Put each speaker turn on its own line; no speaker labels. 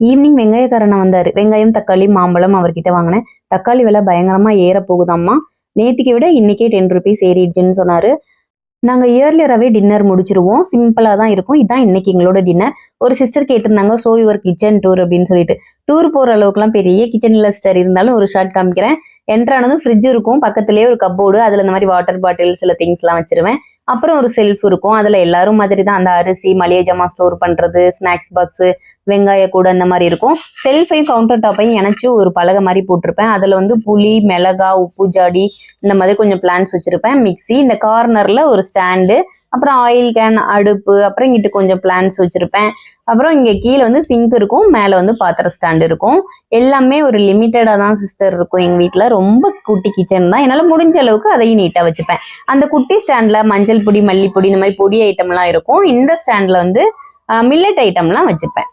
Evening வெங்காயக்காரனை வந்தாரு. வெங்காயம், தக்காளி, மாம்பழம் அவர்கிட்ட வாங்கினேன். தக்காளி விலை பயங்கரமா ஏற போகுதாம்மா. நேத்திக்கு விட இன்னைக்கே 10 ருபீஸ் ஏறிடுச்சுன்னு சொன்னாரு. நாங்க இயர்லியராகவே டின்னர் முடிச்சிருவோம். சிம்பிளா தான் இருக்கும். இதான் இன்னைக்கு எங்களோட டின்னர். ஒரு சிஸ்டர் கேட்டிருந்தாங்க ஷோ யுவர் கிச்சன் டூர் அப்படின்னு சொல்லிட்டு. டூர் போற அளவுக்குலாம் பெரிய கிச்சன் இல்ல சிஸ்டர், இருந்தாலும் ஒரு ஷார்ட் காமிக்கிறேன். என்ட்ரானதும் ஃப்ரிட்ஜ் இருக்கும், பக்கத்துலேயே ஒரு கப்போர்டு, அதுல இந்த மாதிரி வாட்டர் பாட்டில் சில திங்ஸ் எல்லாம் வச்சிருவேன். அப்புறம் ஒரு செல்ஃப் இருக்கும், அதுல எல்லாரும் மாதிரி தான் அந்த அரிசி, மளிகை ஜாமான் ஸ்டோர் பண்றது, ஸ்நாக்ஸ் பாக்ஸ், வெங்காய கூட இந்த மாதிரி இருக்கும். செல்ஃபையும் கவுண்டர் டாப்பையும் இணைச்சு ஒரு பலகை மாதிரி போட்டிருப்பேன். அதுல வந்து புளி, மிளகா, உப்பு ஜாடி இந்த மாதிரி கொஞ்சம் பிளான்ஸ் வச்சிருப்பேன். மிக்ஸி, இந்த கார்னர்ல ஒரு ஸ்டாண்டு, அப்புறம் ஆயில் கேன், அடுப்பு, அப்புறம் இங்கிட்டு கொஞ்சம் பிளான்ஸ் வச்சிருப்பேன். அப்புறம் இங்க கீழே வந்து சிங்க் இருக்கும், மேல வந்து பாத்திர ஸ்டாண்ட் இருக்கும். எல்லாமே ஒரு லிமிட்டடா தான் சிஸ்டர் இருக்கும் எங்க வீட்டுல. ரொம்ப குட்டி கிச்சன் தான், என்னால முடிஞ்ச அளவுக்கு அதையும் நீட்டா வச்சுப்பேன். அந்த குட்டி ஸ்டாண்ட்ல மஞ்சள் பொடி, மல்லிப்பொடி, இந்த மாதிரி பொடி ஐட்டம் எல்லாம் இருக்கும். இந்த ஸ்டாண்ட்ல வந்து மில்லட் ஐட்டம்லாம் வச்சுப்பேன்.